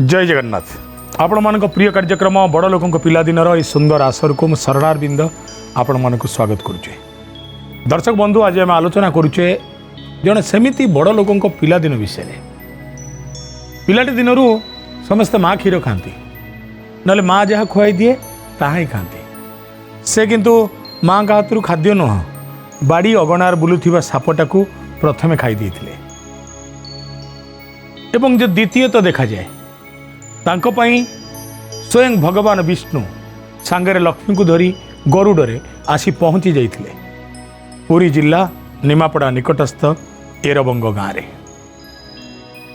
जय जगन्नाथ आपण मानक प्रिय कार्यक्रम बड़ लोक पिलादिनर ये सुंदर आसर को शरणारविंद आपण मानक स्वागत करुचे। दर्शक बंधु आज आम आलोचना करुचे जड़े सेमिति बड़ लोक पिलादिन विषय। पिलाटी दिनरू समस्ते माँ क्षीर खाती ना माँ जहाँ खुआई दिए ताहा ही खाती। से किंतु माँ का हाथ खाद्य नुह बाड़ी अगणार बुलुथिबा सापटा को प्रथमे खाई देते एवं जो द्वितीय तो देखा जाए तांको पाई स्वयं भगवान विष्णु सांगरे लक्ष्मी को धरी गरुड़े आसी पहुँची जाइथिले पुरी जिला निमापड़ा निकटस्थ एरबंग गाँव में।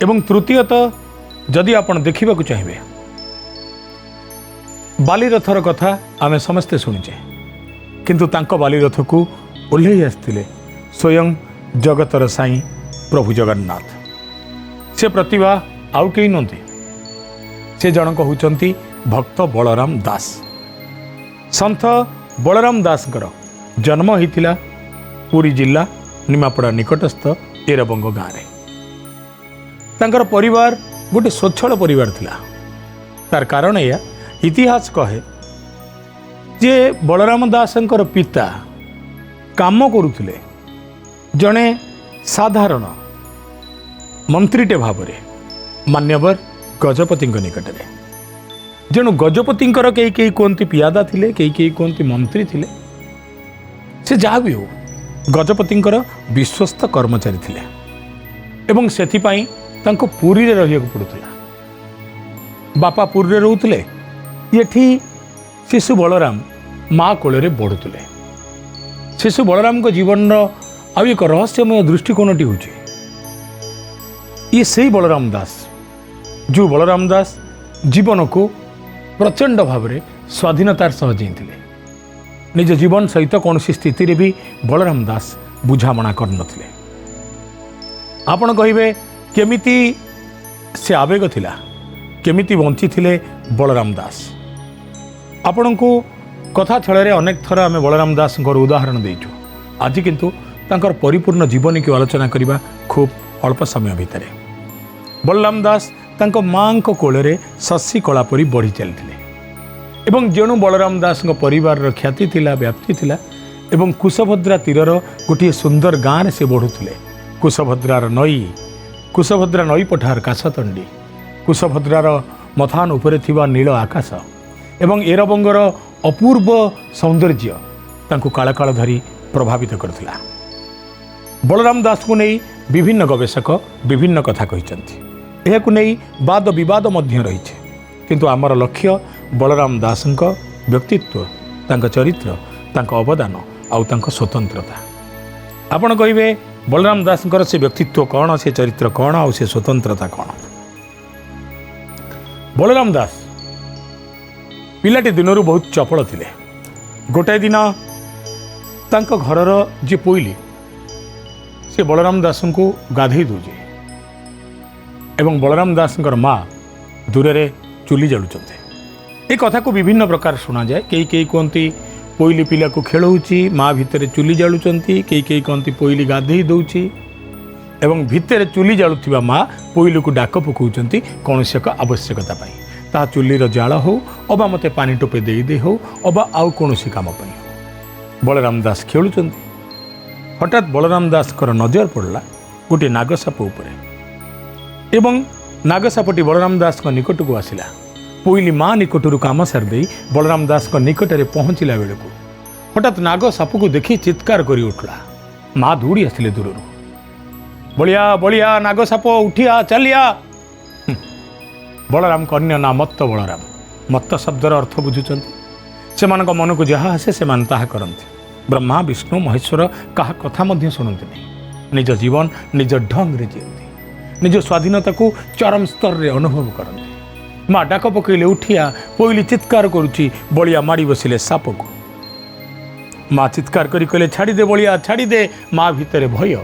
एवं तृतीयत जदि आपण देखा चाहिए बालीरथर कथा आम समस्ते शुणुचे किंतु तांको बालीरथ को ओह्लई आसते स्वयं जगतर साई प्रभु जगन्नाथ। से प्रतिभा आउ कई नंती से जनक होचंती भक्त बलराम दास। संत बलराम दासकर जन्म होता पुरी जिला निमापड़ा निकटस्थ एरबंग गाँव में। तांकर परिवार गोटे स्वच्छल परिवार थिला। तार कारण या इतिहास कहे जे बलराम दासंकर पिता काम करुथिले जड़े साधारण मंत्रीटे भावरे मान्यवर गजपति निकट में। जेणु गजपति कई कई कहती पियादा थिले कई कई कहती मंत्री थिले। से जहाँ भी हो गजपति विश्वस्त कर्मचारी थिले एवं सेथिपाई तांको पुरी रे रहिया पड़ुला। बापा पुरी रे रहउथिले येठी शिशु बलराम माँ कोଳରେ बढ़ुले। शिशु बलराम को जीवन आउ एक रहस्यमय दृष्टिकोणटी होची ये सही बलराम दास जो बलराम दास जीवन को प्रचंड भाव में स्वाधीनतार सह जीते। निज जीवन सहित कौन स्थिति रे भी बलराम दास बुझामणा कर नथिले। आपण कहिबे केमिति से आवेग थिला केमिति बंची थिले बलराम दास। आपण को कथा छल अनेक थर आम बलराम दास उदाहरण देचु। आज किंतु तांकर परिपूर्ण जीवनी की आलोचना करबा खूब अल्प समय भितर। बलराम दास तांको माँ को कोଳରେ शशि कला परी बढ़ी चलते एवं जेणु बलराम दास परिवार ख्याति थिला व्याप्ति थिला एवं कुशभद्रा तीरर गोटे सुंदर गाँव में से बढ़ुले। कुशभद्रा नई पठार काशतंडी कुशभद्रार मथान उपरे थिबा नील आकाश एवं एरबंगर अपूर्व सौंदर्य तांको काल काल धरी प्रभावित करथिला। बलराम दास को नहीं विभिन्न गवेषक विभिन्न कथा कहिसंती। एहाकु नहीं वाद विवाद मध्य रही किंतु आमर लक्ष्य बलराम दासंक व्यक्तित्व तांका चरित्र तांका अवदान आउ तांका स्वतंत्रता। आपण कहिबे बलराम दासंकर से व्यक्तित्व कौन से चरित्र कौन आउ से स्वतंत्रता कौन। बलराम दास पिलाटी दिनरू बहुत चपल थिले। गोटाए दिन तांका घरर जे पोइली से बलराम दास को गाधई दूजे एवं बलराम दास माँ दूर रे चुली जालुचंते। ये कथा को विभिन्न प्रकार शुना जाए। कई कई कहती पोइली पिला को खेलौची माँ भितर चुली जालुचंती कई कई कहती पोइली गाधई दौची एवं भितर चुली जालुथिबा माँ पोइली को डाक पकाउचंती कौन एक आवश्यकता पाई ता चुलीर जाल हो अबा मते पानी टोपे दे हो अबा आउ कौन काम पाई बलराम दास खेलुचंती। हठात बलराम दास नजर पड़ला गोटे नागसाप उपरे एवं नागसापटी बलराम दास निकट को आसिला। पोइली माँ निकटरू काम सारदे बलराम दास निकट में पहुँचला बेलू हठात नागसाप को देखी चित्कार करी उठला। माँ दौड़ी आसिले दूर बलिया बलिया नागसाप उठिया चलिया। बलराम कन्या ना मत्त बलराम मत्त शब्दर अर्थ बुझुचंती। से मन को जहाँ आसे से ताहा करंती। ब्रह्मा विष्णु महेश्वर कहा कथा मध्य शुणती नहीं निज जीवन निज ढंग रे जीवती निज स्वाधीनता को चरम स्तर रे अनुभव करती। माँ डाक पकईले उठिया पोइली चित्कार करुची बलिया माड़ी बसिले साप को। माँ चित्कार करी कहले छाड़ी दे बलिया छाड़ी दे। माँ भितर भय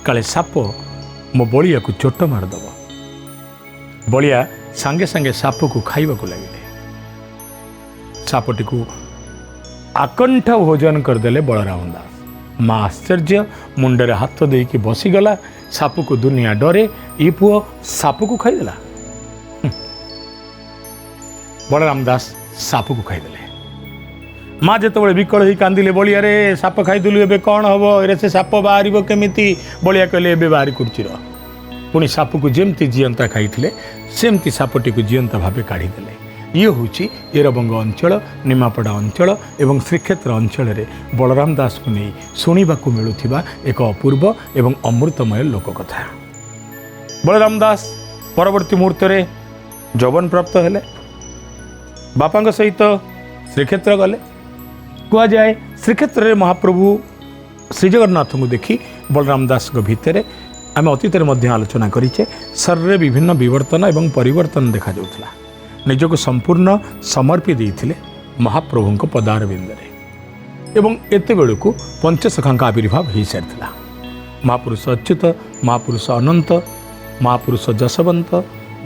काले साप मो बलिया को चोट मारदब। बलिया सांगे सांगे साप को खाइबा को लगे। सापटी को आकंठ भोजन करदेले बलराम दास। माँ आश्चर्य मुंडे हाथ देकी बसीगला। साप को दुनिया डरे ये पुओ साप को खाईदेला। बलराम दास साप को खाईदे माँ जिते विकल हो कांदिले बलिया साप खाईदेलु ए कौन हम ए से साप बाहर केमी बलिया कहले ए बाहर कुर्ची पुणी साप को जमती जीवंता खाई सेमती सापटी को जीवंता भाव काढ़ीदे ये हूँ एरबंग अंचल निमापड़ा अंचल एवं श्रीक्षेत्र अंचल बलराम दास को नहीं शुणा मिलूा एक अपूर्व एवं अमृतमय लोककथा। बलराम दास परवर्ती मुहूर्त जौवन प्राप्त हेले बापा सहित श्रीक्षेत्र गले कहुए श्रीक्षेत्र में महाप्रभु श्रीजगन्नाथ को देखी बलराम दास भितर आम अतीत आलोचना करें शरीर विभिन्न विवर्तन एवं परिवर्तन देखा जाउथला निजक संपूर्ण समर्पी देते महाप्रभु पदारविंदे एवं एत बेलू पंचसखा आविर्भाव हो सारी महापुरुष अच्युत महापुरुष अनंत महापुरुष जशवंत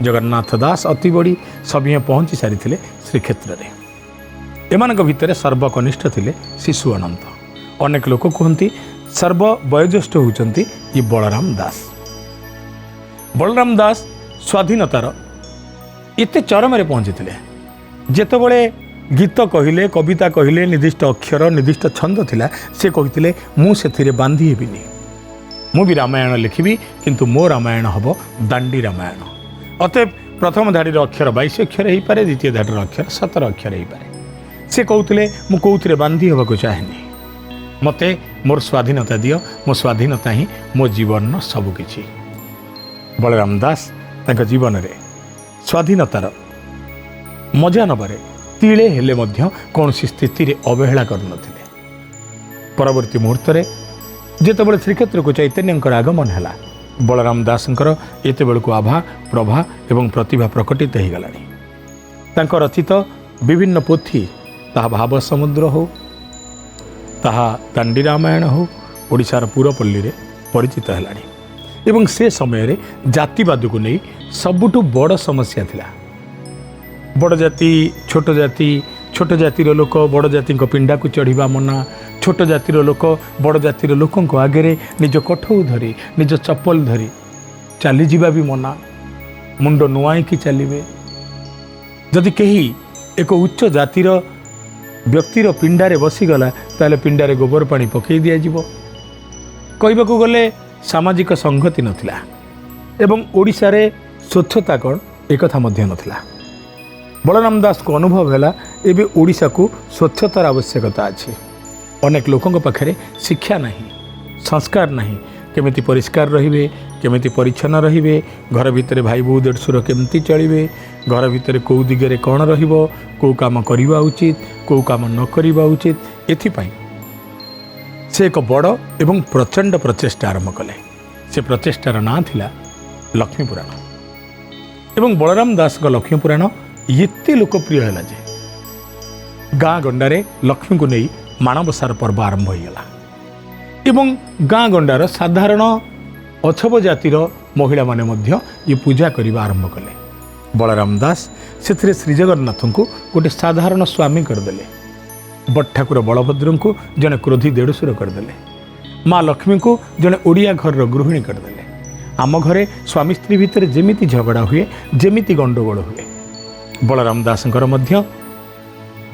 जगन्नाथ दास अति बड़ी सभी पहुँची सारी श्रीक्षेत्र में एमान भितर सर्वकनिष्ठ थे शिशु अनंत अनेक लोक कहती सर्ववयोज्येष्ठ होती ये बलराम दास। बलराम दास स्वाधीनतार एते चरम पहुँची जितेबले गीत कहले कविता कहले निर्दिष्ट अक्षर निर्दिष्ट छंद थिला से कहते मुझे बांधी हेबिनी मु भी रामायण लिखी किंतु मो रामायण हम दांडी रामायण अतएव प्रथम धाड़ीर अक्षर 22 अक्षर हो पारे द्वितीय धाड़ीर अक्षर 17 अक्षर हो पारे से कहते मुझे बांधी होगा चाहेनी मते मोर स्वाधीनता दियो मो स्वाधीनता ही मो जीवन सबकि। बलराम दास तांका जीवन में स्वाधीनतार मजा नबारे तिले हेले मध्य कौन सी स्थिति रे अवहेला करनथिले। परवर्ती मुहूर्त जितेबाला श्रीक्षेत्र को चैतन्यकर आगमन है बलराम दासंकर एत बेलू आभा प्रभा एवं प्रतिभा प्रकटित हो गलानी तांकर रचित विभिन्न पोथी ताहा भाव समुद्र हो ताहा दांडी रामायण हो ओडिशार पूरपल्ली रे परिचित है एवं से समय रे जातिवाद को नहीं सबुठु बड़ समस्या थिला। बड़ जाति छोट जातिर लोक बड़ जाति पिंडा को चढ़ा मना छोट जातिर लोक बड़ जातिर लोकों आगे निज कठौ धरी निज चप्पल धरी चली जावा भी मना मुंड नुआईकी चलिए जदि कहीं एक उच्च जातिर व्यक्तिर पिंडारे बसीगला ताले पिंडारे गोबर पानी पकई दिज्व कहवाक गले सामाजिक संगति नथिला एवं ओडिशा रे स्वच्छता कौन एक नथिला। बलराम दास को अनुभव है एबे ओडिशा को स्वच्छतार आवश्यकता अच्छी अनेक लोकों पाखे शिक्षा नहीं संस्कार नहीं केमिति परिष्कार रहिबे केमिति परिच्छन्न रहिबे घर भितर भाई बो देढ़सुर केमिति चलिबे घर भितर कौ दिगरे कौन रहिबो कौ काम करिबा उचित कौ काम न करिबा उचित एथिपाई से एक बड़ एवं प्रचंड प्रचेष्टा आरंभ कले। से प्रचेष्टार नाँ थिला लक्ष्मीपुराण एवं बलराम दास लक्ष्मीपुराण एते लोकप्रिय है जे गाँ गंडारे लक्ष्मी को नहीं माणबसार पर्व आरंभ होगा एवं गाँ गंडार साधारण अछब जातिर महिला माने मध्य ये पूजा करने आरंभ कले। बलराम दास से श्रीजगन्नाथ को गोटे साधारण स्वामी करदे बड़ ठाकुर बलभद्र को जड़े क्रोधी देढ़सुर करदे माँ लक्ष्मी को जड़े ओडिया घर गृहिणी करदे आम घरे स्वामी स्त्री भितर जेमिति झगड़ा हुए जेमिति गंडगोल हुए बलराम दासंकर मध्य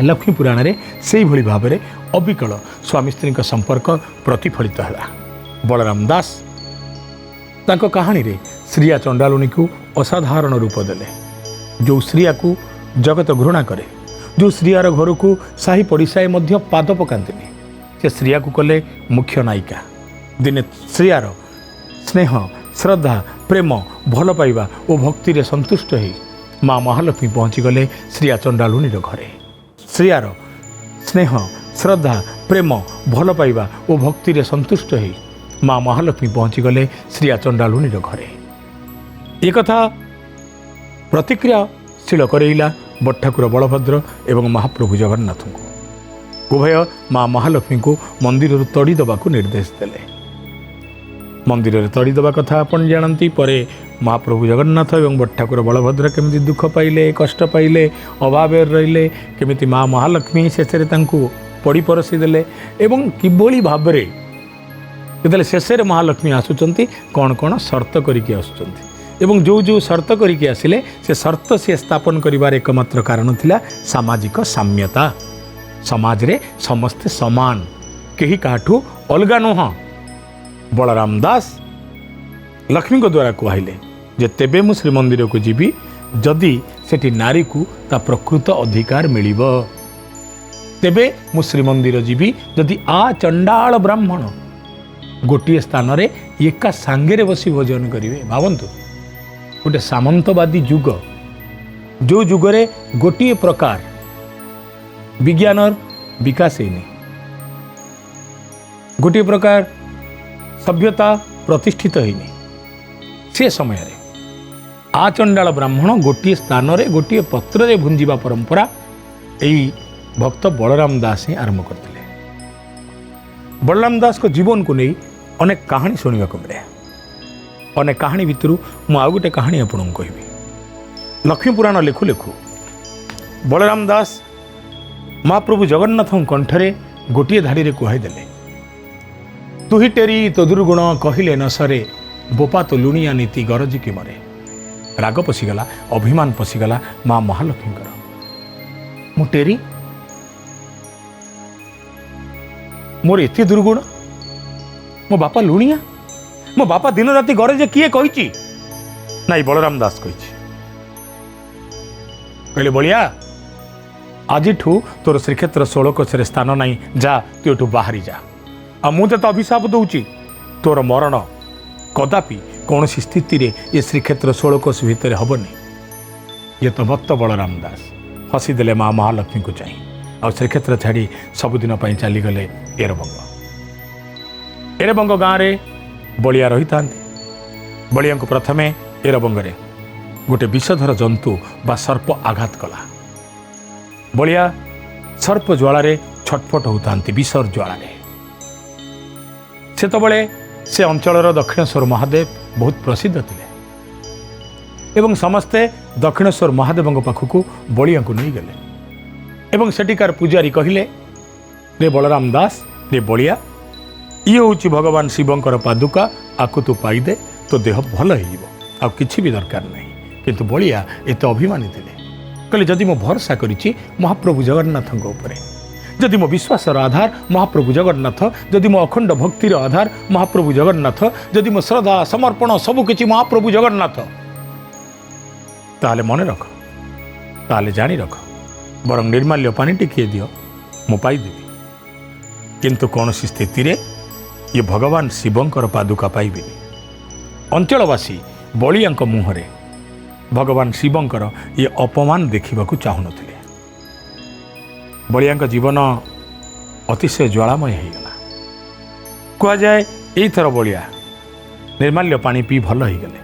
लक्ष्मी पुराण रे से भली भाव में अविकल स्वामी स्त्री संपर्क प्रतिफलित है। बलराम दास तांको कहानी रे श्रिया चंडालुनी को असाधारण रूप देले जो श्रिया को जगत घृणा करे जो श्रियार घर को साही पड़िशाए मध्य पाद पकांतिनी से श्रिया को कले मुख्य नायिका दिने श्रियार स्नेह श्रद्धा प्रेम भल पाइबा और भक्ति रे संतुष्ट हो माँ महालक्ष्मी पहुँची गले श्रिया चंडालुनीर घरे श्रियार स्नेह श्रद्धा प्रेम भल पाइबा और भक्ति रे संतुष्ट हो माँ महालक्ष्मी पहुँची गले श्रिया चंडालुनीर घरे एक कथा प्रतिक्रियाशील करैला बड़ ठाकुर बलभद्र एवं महाप्रभु जगन्नाथ को उभय माँ महालक्ष्मी को मंदिर तड़ी देवा निर्देश देले मंदिर में तड़ी देवा कथा आपन जानती परे महाप्रभु जगन्नाथ एवं बड़ ठाकुर बलभद्र केमिति दुख पाइले कष्ट पाइले अभाव रहिले केमिति माँ महालक्ष्मी शेष पड़ी परसी देले एवं किभली भाव में शेष महालक्ष्मी आसुचंती कौन कौन शर्त करके आसुचंती ଏବଂ ଯେଉଁ ସର୍ତ୍ତ କରିକି ଆସିଲେ ସେ ସର୍ତ୍ତ ସିଏ ସ୍ଥାପନ କରିବାର ଏକମାତ୍ର କାରଣ ଥିଲା ସାମାଜିକ ସାମ୍ୟତା। ସମାଜରେ ସମସ୍ତେ ସମାନ, କେହି କାହାଠୁ ଅଲଗା ନୁହଁ। ବଳରାମ ଦାସ ଲକ୍ଷ୍ମୀଙ୍କ ଦ୍ୱାରା କୁହାଇଲେ ଯେ ତେବେ ମୁଁ ଶ୍ରୀମନ୍ଦିରକୁ ଯିବି ଯଦି ସେଠି ନାରୀକୁ ତା ପ୍ରକୃତ ଅଧିକାର ମିଳିବ। ତେବେ ମୁଁ ଶ୍ରୀମନ୍ଦିର ଯିବି ଯଦି ଚଣ୍ଡାଳ ବ୍ରାହ୍ମଣ ଗୋଟିଏ ସ୍ଥାନରେ ଏକା ସାଙ୍ଗରେ ବସି ଭୋଜନ କରିବେ। ଭାବନ୍ତୁ, ଗୋଟେ ସାମନ୍ତବାଦୀ ଯୁଗ, ଯେଉଁ ଯୁଗରେ ଗୋଟିଏ ପ୍ରକାର ବିଜ୍ଞାନର ବିକାଶ ହେଇନି, ଗୋଟିଏ ପ୍ରକାର ସଭ୍ୟତା ପ୍ରତିଷ୍ଠିତ ହେଇନି, ସେ ସମୟରେ ଚଣ୍ଡାଳ ବ୍ରାହ୍ମଣ ଗୋଟିଏ ସ୍ଥାନରେ ଗୋଟିଏ ପତ୍ରରେ ଭୁଞ୍ଜିବା ପରମ୍ପରା ଏଇ ଭକ୍ତ ବଳରାମ ଦାସ ହିଁ ଆରମ୍ଭ କରିଥିଲେ। ବଳରାମ ଦାସଙ୍କ ଜୀବନକୁ ନେଇ ଅନେକ କାହାଣୀ ଶୁଣିବାକୁ ମିଳେ। ଅନେକ କାହାଣୀ ଭିତରୁ ମୁଁ ଆଉ ଗୋଟେ କାହାଣୀ ଆପଣଙ୍କୁ କହିବି। ଲକ୍ଷ୍ମୀ ପୁରାଣ ଲେଖୁ ଲେଖୁ ବଳରାମ ଦାସ ମହାପ୍ରଭୁ ଜଗନ୍ନାଥଙ୍କ କଣ୍ଠରେ ଗୋଟିଏ ଧାଡ଼ିରେ କୁହାଇଦେଲେ, ତୁହି ଟେରି ତୋ ଦୁର୍ଗୁଣ କହିଲେ ନ ସରେ, ବୋପା ତ ଲୁଣିଆ ନୀତି ଗରଜି କି ମରେ। ରାଗ ପଶିଗଲା, ଅଭିମାନ ପଶିଗଲା ମା ମହାଲକ୍ଷ୍ମୀଙ୍କର। ମୁଁ ଟେରି, ମୋର ଏତେ ଦୁର୍ଗୁଣ, ମୋ ବାପା ଲୁଣିଆ, ମୋ ବାପା ଦିନ ରାତି ଘରେ ଯେ କିଏ କହିଛି? ନାଇଁ, ବଳରାମ ଦାସ କହିଛି। କହିଲେ, ବଳିଆ ଆଜିଠୁ ତୋର ଶ୍ରୀକ୍ଷେତ୍ର ଷୋଳକୋଶରେ ସ୍ଥାନ ନାହିଁ, ଯା ତୁ ଏଠୁ ବାହାରି ଯା। ଆଉ ମୁଁ ତତେ ଅଭିଶାପ ଦଉଛି, ତୋର ମରଣ କଦାପି କୌଣସି ସ୍ଥିତିରେ ଏ ଶ୍ରୀକ୍ଷେତ୍ର ଷୋଳକୋଶ ଭିତରେ ହେବନି। ଇଏ ତ ଭକ୍ତ ବଳରାମ ଦାସ ହସିଦେଲେ ମା ମହାଲକ୍ଷ୍ମୀଙ୍କୁ ଚାହିଁ, ଆଉ ଶ୍ରୀକ୍ଷେତ୍ର ଛାଡ଼ି ସବୁଦିନ ପାଇଁ ଚାଲିଗଲେ ଏରବଙ୍ଗ। ଏରବଙ୍ଗ ଗାଁରେ ବଳିଆ ରହିଥାନ୍ତି। ବଳିଆଙ୍କୁ ପ୍ରଥମେ ଏରବଙ୍ଗରେ ଗୋଟେ ବିଷଧର ଜନ୍ତୁ ବା ସର୍ପ ଆଘାତ କଲା। ବଳିଆ ସର୍ପ ଜ୍ୱାଳାରେ ଛଟଫଟ ହେଉଥାନ୍ତି, ବିଷର ଜ୍ୱାଳାରେ। ସେତେବେଳେ ସେ ଅଞ୍ଚଳର ଦକ୍ଷିଣେଶ୍ୱର ମହାଦେବ ବହୁତ ପ୍ରସିଦ୍ଧ ଥିଲେ ଏବଂ ସମସ୍ତେ ଦକ୍ଷିଣେଶ୍ୱର ମହାଦେବଙ୍କ ପାଖକୁ ବଳିଆଙ୍କୁ ନେଇଗଲେ ଏବଂ ସେଠିକାର ପୂଜାରୀ କହିଲେ, ରେ ବଳରାମ ଦାସ, ରେ ବଳିଆ, ଇଏ ହେଉଛି ଭଗବାନ ଶିବଙ୍କର ପାଦୁକା, ଆକୁ ତୁ ପାଇଦେ, ତୋ ଦେହ ଭଲ ହେଇଯିବ, ଆଉ କିଛି ବି ଦରକାର ନାହିଁ। କିନ୍ତୁ ବଳିଆ ଏତେ ଅଭିମାନୀ ଥିଲେ, କହିଲେ, ଯଦି ମୁଁ ଭରସା କରିଛି ମହାପ୍ରଭୁ ଜଗନ୍ନାଥଙ୍କ ଉପରେ, ଯଦି ମୋ ବିଶ୍ୱାସର ଆଧାର ମହାପ୍ରଭୁ ଜଗନ୍ନାଥ, ଯଦି ମୋ ଅଖଣ୍ଡ ଭକ୍ତିର ଆଧାର ମହାପ୍ରଭୁ ଜଗନ୍ନାଥ, ଯଦି ମୋ ଶ୍ରଦ୍ଧା ସମର୍ପଣ ସବୁକିଛି ମହାପ୍ରଭୁ ଜଗନ୍ନାଥ, ତାହେଲେ ମନେ ରଖ, ତାହେଲେ ଜାଣି ରଖ, ବରଂ ନିର୍ମାଲ୍ୟ ପାଣି ଟିକିଏ ଦିଅ, ମୁଁ ପାଇଦେବି। କିନ୍ତୁ କୌଣସି ସ୍ଥିତିରେ ଇଏ ଭଗବାନ ଶିବଙ୍କର ପାଦୁକା ପାଇବିନି। ଅଞ୍ଚଳବାସୀ ବଳିଆଙ୍କ ମୁହଁରେ ଭଗବାନ ଶିବଙ୍କର ଇଏ ଅପମାନ ଦେଖିବାକୁ ଚାହୁଁନଥିଲେ। ବଳିଆଙ୍କ ଜୀବନ ଅତିଶୟ ଜ୍ୱାଳାମୟ ହେଇଗଲା। କୁହାଯାଏ ଏଇଥର ବଳିଆ ନିର୍ମାଲ୍ୟ ପାଣି ପିଇ ଭଲ ହେଇଗଲେ,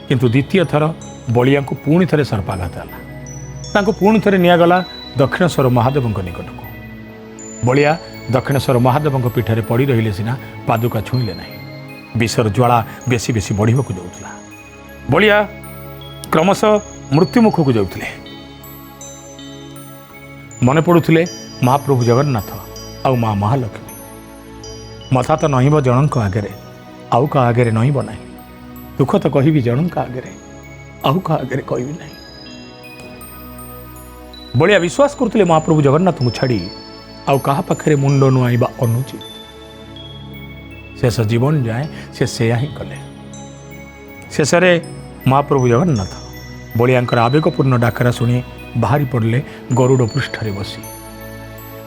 କିନ୍ତୁ ଦ୍ୱିତୀୟ ଥର ବଳିଆଙ୍କୁ ପୁଣି ଥରେ ସର୍ପାଘାତ ହେଲା। ତାଙ୍କୁ ପୁଣି ଥରେ ନିଆଗଲା ଦକ୍ଷିଣେଶ୍ୱର ମହାଦେବଙ୍କ ନିକଟକୁ। ବଳିଆ ଦକ୍ଷିଣେଶ୍ୱର ମହାଦେବଙ୍କ ପୀଠରେ ପଡ଼ି ରହିଲେ ସିନା ପାଦୁକା ଛୁଇଁଲେ ନାହିଁ। ବିଷର ଜ୍ୱାଳା ବେଶୀ ବେଶୀ ବଢ଼ିବାକୁ ଯାଉଥିଲା। ବଳିଆ କ୍ରମଶଃ ମୃତ୍ୟୁମୁଖକୁ ଯାଉଥିଲେ। ମନେ ପଡ଼ୁଥିଲେ ମହାପ୍ରଭୁ ଜଗନ୍ନାଥ ଆଉ ମା ମହାଲକ୍ଷ୍ମୀ। ମଥା ତ ନଇଁବ ଜଣଙ୍କ ଆଗରେ, ଆଉ କାହା ଆଗରେ ନଇଁବ ନାହିଁ। ଦୁଃଖ ତ କହିବି ଜଣଙ୍କ ଆଗରେ, ଆଉ କାହା ଆଗରେ କହିବି ନାହିଁ। ବଳିଆ ବିଶ୍ୱାସ କରୁଥିଲେ ମହାପ୍ରଭୁ ଜଗନ୍ନାଥଙ୍କୁ ଛାଡ଼ି ଆଉ କାହା ପାଖରେ ମୁଣ୍ଡ ନୁଆଁଇବା ଅନୁଚିତ। ଶେଷ ଜୀବନ ଯାଏଁ ସେ ସେୟା ହିଁ କଲେ। ଶେଷରେ ମହାପ୍ରଭୁ ଜଗନ୍ନାଥ ବଳିଆଙ୍କର ଆବେଗପୂର୍ଣ୍ଣ ଡାକରା ଶୁଣି ବାହାରି ପଡ଼ିଲେ ଗରୁଡ଼ ପୃଷ୍ଠରେ ବସି।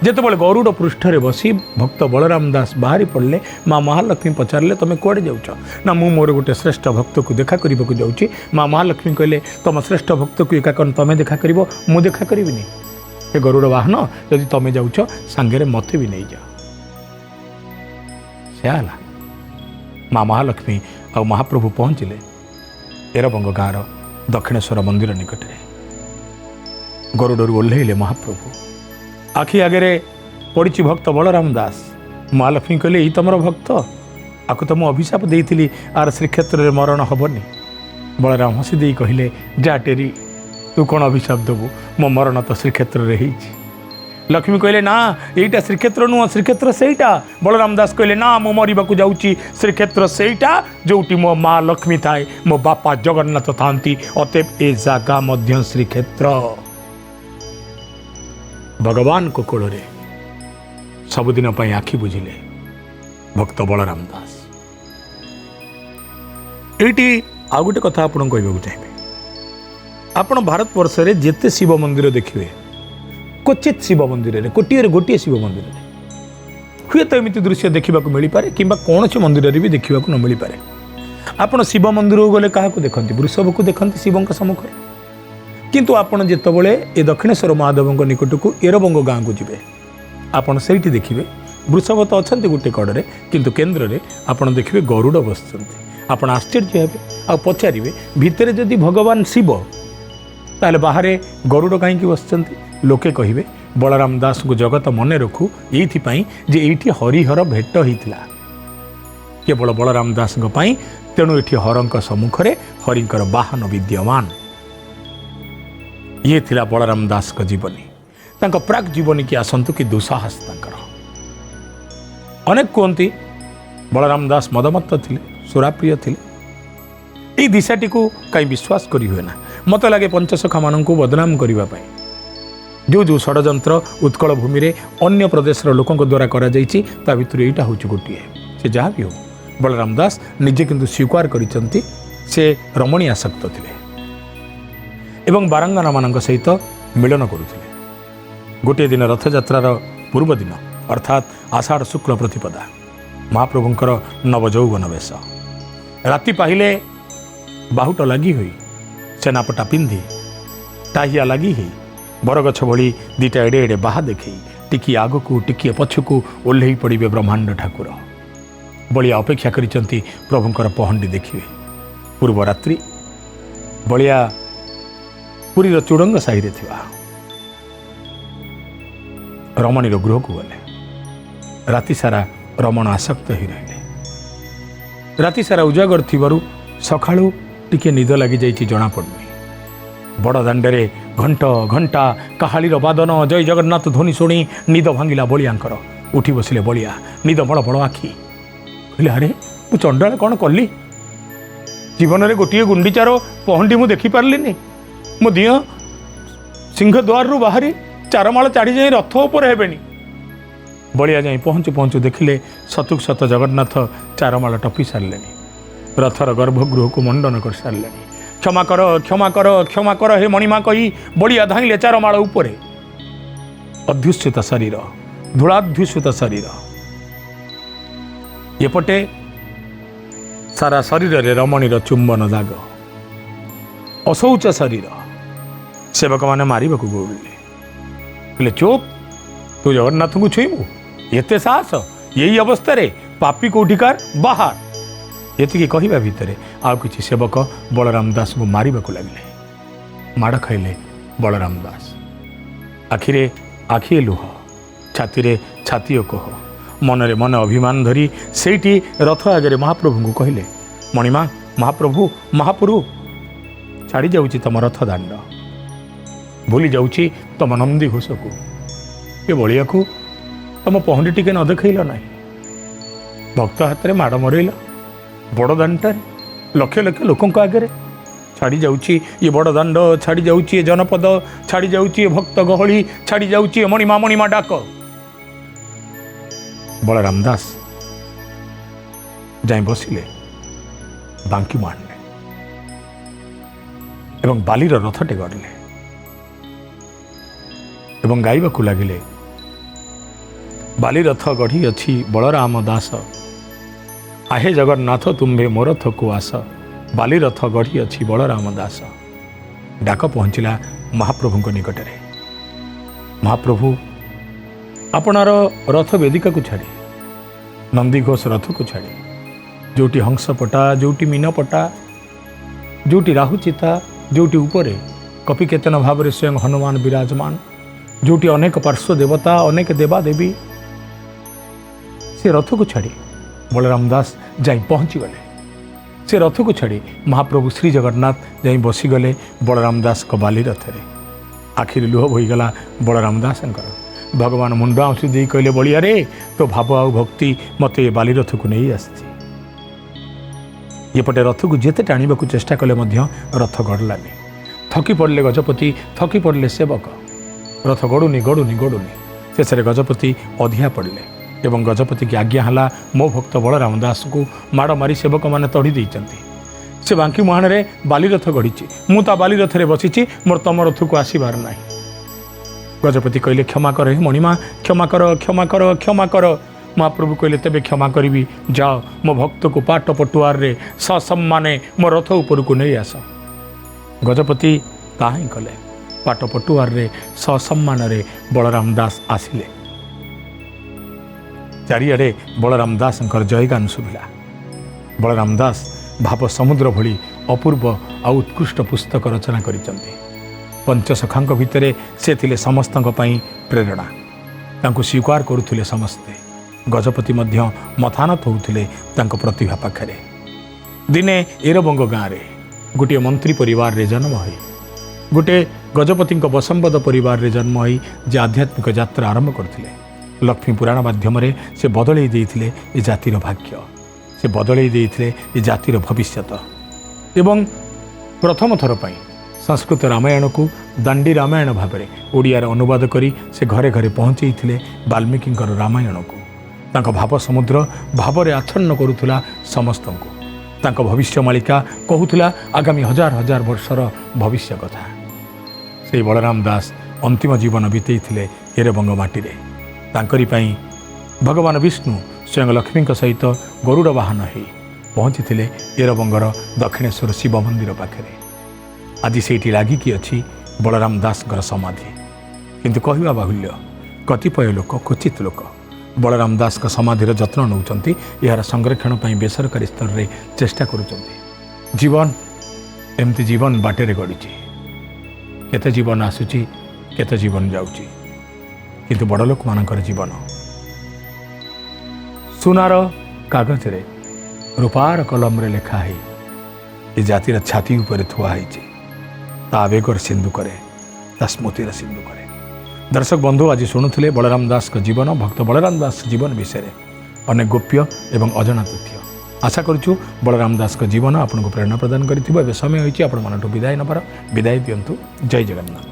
ଯେତେବେଳେ ଗରୁଡ଼ ପୃଷ୍ଠରେ ବସି ଭକ୍ତ ବଳରାମ ଦାସ ବାହାରି ପଡ଼ିଲେ, ମା ମହାଲକ୍ଷ୍ମୀ ପଚାରିଲେ, ତମେ କୁଆଡ଼େ ଯାଉଛ? ନା, ମୁଁ ମୋର ଗୋଟେ ଶ୍ରେଷ୍ଠ ଭକ୍ତକୁ ଦେଖା କରିବାକୁ ଯାଉଛି। ମା ମହାଲକ୍ଷ୍ମୀ କହିଲେ, ତମ ଶ୍ରେଷ୍ଠ ଭକ୍ତକୁ ଏକା କ'ଣ ତମେ ଦେଖା କରିବ? ମୁଁ ଦେଖା କରିବିନି। ଏ ଗରୁଡ଼ ବାହନ, ଯଦି ତମେ ଯାଉଛ ସାଙ୍ଗରେ ମୋତେ ବି ନେଇଯାଅ। ସେୟା ହେଲା। ମା ମହାଲକ୍ଷ୍ମୀ ଆଉ ମହାପ୍ରଭୁ ପହଞ୍ଚିଲେ ଏରବଙ୍ଗ ଗାଁର ଦକ୍ଷିଣେଶ୍ୱର ମନ୍ଦିର ନିକଟରେ। ଗରୁଡ଼ରୁ ଓହ୍ଲେଇଲେ ମହାପ୍ରଭୁ। ଆଖି ଆଗରେ ପଡ଼ିଛି ଭକ୍ତ ବଳରାମ ଦାସ। ମହାଲକ୍ଷ୍ମୀ କହିଲେ, ଏଇ ତମର ଭକ୍ତ, ଆକୁ ତ ମୁଁ ଅଭିଶାପ ଦେଇଥିଲି ଆର ଶ୍ରୀକ୍ଷେତ୍ରରେ ମରଣ ହେବନି। ବଳରାମ ହସି ଦେଇ କହିଲେ, ଯା ଟେରି, ତୁ କ'ଣ ଅଭିଶାପ ଦେବୁ? ମୋ ମରଣ ତ ଶ୍ରୀକ୍ଷେତ୍ରରେ ହେଇଛି। लक्ष्मी कहले ना यहीटा श्रीक्षेत्र नुह श्रीक्षेत्र सेटा बलराम दास कहले ना मो मरवा जाऊँगी श्रीक्षेत्र सेटा जोटी मो माँ लक्ष्मी थाए मो बापा जगन्नाथ था अतएव ए जगह मध्य श्रीक्षेत्र भगवान को कोल सबुदिन आखि बुझिले भक्त बलराम दास। ये आउ गोटे कथा आपन कहवाक चाहिए आपण भारतवर्ष में जिते शिव मंदिर देखिए क्वचित शिव मंदिर कोटे गोटे शिव मंदिर हुए तो एमती दृश्य देखा मिल पाए कि कौन से मंदिर भी देखा न मिल पाए। आपड़ शिव मंदिर को गले क्या देखते वृषभ को देखते शिवों सम्मुख किंतु आपड़ जितेबाला ये दक्षिणेश्वर महादेव निकट को एरबंग गाँव को जी आपड़ से देखिए वृषभ तो अच्छा गोटे कड़े किंतु केन्द्र में आपड़ देखिए गरुड़ बस आप आश्चर्य हे आ पचारे भितर जदि भगवान शिव ताले बाहर गरुड़ कहीं बस लोके कहे बलराम दास को जगत मन रखू ये जे हरिहर भेट होता केवल बलराम दास तेणु ये हर सम्मुख हरिंकर वाहन विद्यमान ये थिला बलराम दास का जीवनी तांका प्राक जीवनी की आसतु कि दुस्साहस अनेक कहती बलराम दास मदमत्त थे सुराप्रिय थे ये दिशाटी को कहीं विश्वास करी हुए ना मत लगे पंचसखा मान को बदनाम करने जो जो षड्यंत्र उत्कल भूमि रे अन्य प्रदेश लोकों द्वारा करा जाइछि ता भितर एटा होछि गोटिए से जहाँ भी हो बलराम दास निजे किंतु स्वीकार करिसंती से रमणी आसक्त थिले एवं बारंगना मान सहित मिलन करुथिले। गोटे दिन रथयात्रार पूर्व दिन अर्थात आषाढ़ शुक्ल प्रतिपदा महाप्रभुंकर नवजौवन वेश राति पाहिले बाहुट लगी हुई सेनापटा पिंधि टाहिया लगी ही बरगछ भली दीटा एडे एडे बाहा देखी टिकी आगकू टिकी पछकू ओह्लई पड़े ब्रह्मांड ठाकुर बलिया अपेक्षा करिसंती प्रभुंकर पहंडी देखिए। पूर्व रात्रि बलिया पुरीर चुड़ंग साही रे थिबा रमणीर गृह को गले राति सारा रमण आसक्त ही रहे राति सारा उजागर थिबारु सखाळु टिके निद लगी जाइछि जना पड़नी बड़ दाण्डे घंट घंटा काहालीर बादन जय जगन्नाथ ध्वनि शुणी निद भांगिला बलियांकर उठी बसिले बलिया निद बड़ बड़ आखि कहले अरे मु चंडाल कौन कली जीवन में गोटे गुंडीचार पहंडी मु देखी पार्लिनी मो दिह सिंह द्वार रु बाहरी चारमाल चाड़ी जाई रथ उपर हेबेनी बलिया जाई पहुँचु पहुँचु देखिले सतुक सत जगन्नाथ चारमाल टपी सारे रथर गर्भगृह को मंडन कर सारे क्षमा कर क्षमा कर क्षमा कर हे मणिमा कही बलिया धाइले चारमाल उपरे अध्युषित शरीर धूलाध्युषित शरीर एपटे सारा शरीर रे रमणीर चुंबन दाग अशौच शरीर सेवक मैंने मारिबा गोले कहले चुप तू जगन्नाथ को छुईबू एते साहस यही अवस्था रे पापी कोठिकार बाहर ये कहवा भितर आउ किसी सेवक बलराम दास को मारिबा लगे माड़ खाइले बलराम दास आखिरे आखिए लुह छाती रे छाती कोह मनरे मन अभिमान धरी सेठी रथ आगे महाप्रभु को कहले मणिमा महाप्रभु महापुरु छाड़ी जाऊँगी तुम रथ दाण्ड भूली जाऊँगी तुम नंदी घोष को ये बलिया को तुम पहंडी टिके न देखल ना भक्त हाथ में माड़ मरल बड़ दाण्डे लक्ष लक्ष लोकों आगे छाड़ी जाऊँगी ये बड़ दाण्ड छाड़ी जाऊँगी ये जनपद छाड़ी जाऊँगी भक्त गहली छाड़ी जाऊँगी मणिमा डाक बलराम दास जाई बसिले बांकी मारने एवं बालीर रथटे गढ़ले एवं गाइबाकू लगिले बाली रथ गढ़ी अच्छी बलराम दास आहे जगन्नाथ तुम्भे मोरथ को आस बाली रथ गढ़ी अच्छी बलराम दास डाक पहुँचला महाप्रभु निकट में महाप्रभु आपणार रथ वेदिका को छाड़ी नंदीघोष रथ को छाड़ी जोटी हंसपटा जोटी मीनपटा जोटी राहुचिता जोटी उपरे कपिकेतन भाव में स्वयं हनुमान विराजमान जोटी अनेक पार्श्व देवता अनेक देवादेवी से रथ को छाड़ी बलराम दास जाई पहुँची गले से रथ को छाड़ी महाप्रभु श्री जगन्नाथ जाई बसीगले बलराम दास को बाली रथ रे आखिर लुह बोईगला बलराम दास भगवान मुंड आँसु दे कहले बलिया रे तो भाव आउ भक्ति मत ए बाली रथ को नहीं आसी एपटे रथ को जिते टाणीबा चेष्टा कले रथ गड़लानी थकी पड़े गजपति थकी पड़े सेवक रथ गड़ुनी गड़ुनी गड़ुनी शेष गजपति अधिया पड़े एवं गजपति की आज्ञा है मो भक्त बलराम दास को माड़ मारी सेवक मैंने तड़ी देते से बांकी मुहाण में बालीरथ गढ़ी मुता बालीरथ में बसी मोर तम रथ को आसबार ना गजपति कहले क्षमा कर मणिमा क्षमा कर क्षमा कर क्षमा कर महाप्रभु कहले तेबे क्षमा करी जाओ मो भक्त को पाट पटुआर रे ससम्माने मो रथ उपर को नहीं आस गजपति ताही कले पाट पटुआर रे ससम्मान रे बलराम दास आसिले चारिआडे बलराम दास जयगान शुभिला बलराम दास भाव समुद्र भली अपूर्व आ उत्कृष्ट पुस्तक रचना करिसंती पंचसखांक भितर से थिले समस्तक पई प्रेरणा तांको स्वीकार करुथिले समस्ते गजपति मध्य मथानत होउथिले तांको प्रतिभा पाखरे दिने एरबंग गाँव रे गोटे मंत्री परिवार रे जन्म होई गोटे गजपति बसंबद परिवार रे जन्म होई जे आध्यात्मिक यात्रा आरंभ करथिले लक्ष्मी पुराण माध्यम से बदलई देइथिले ए जातिर भाग्य से बदलई देइथिले ए जातिर भविष्यत एवं प्रथम थर पई संस्कृत रामायण को दांडी रामायण भाव में ओडियार अनुवाद करी से घरे घरे पहुँचई वाल्मीकि रामायण को तांको भाव समुद्र भाव में आच्छन्न करुला समस्त को तांको भविष्य मालिका कहूला आगामी हजार हजार वर्षर भविष्य कथा से बलराम दास अंतिम जीवन बीतई एरबंग माटी तांकरी पई भगवान विष्णु स्वयं लक्ष्मी सहित गरुड़ वाहन हो पहुँची एरबंगर दक्षिणेश्वर शिव मंदिर पाखे आज से लागिकी अच्छी बलराम दास समाधि किंतु कहवा बाहुल्य कतिपय लोक क्वचित लोक बलराम दास समाधि जत्न नौकरी यार संरक्षण पर बेसरकारी स्तर में चेष्टा करुँच जीवन एमती जीवन बाटे गड़ी केते जीवन आसूची केते जीवन जाऊची किंतु बड़ लोक मानकर जीवन सुनार कागज रे रूपार कलम रे लेखा है ये जातिर छाती उपर थुआई ता आवेगर सिंधु करे ता स्मृतिर सिंधु करे दर्शक बंधु आज शुणुले बलराम दास का जीवन भक्त बलराम दास जीवन विषय अनेक गोप्य एवं अजना तथ्य आशा करूँ बलराम दास का जीवन आपको प्रेरणा प्रदान कर समय होती आपण मन विदाय नबार विदाय दिंतु जय जगन्नाथ।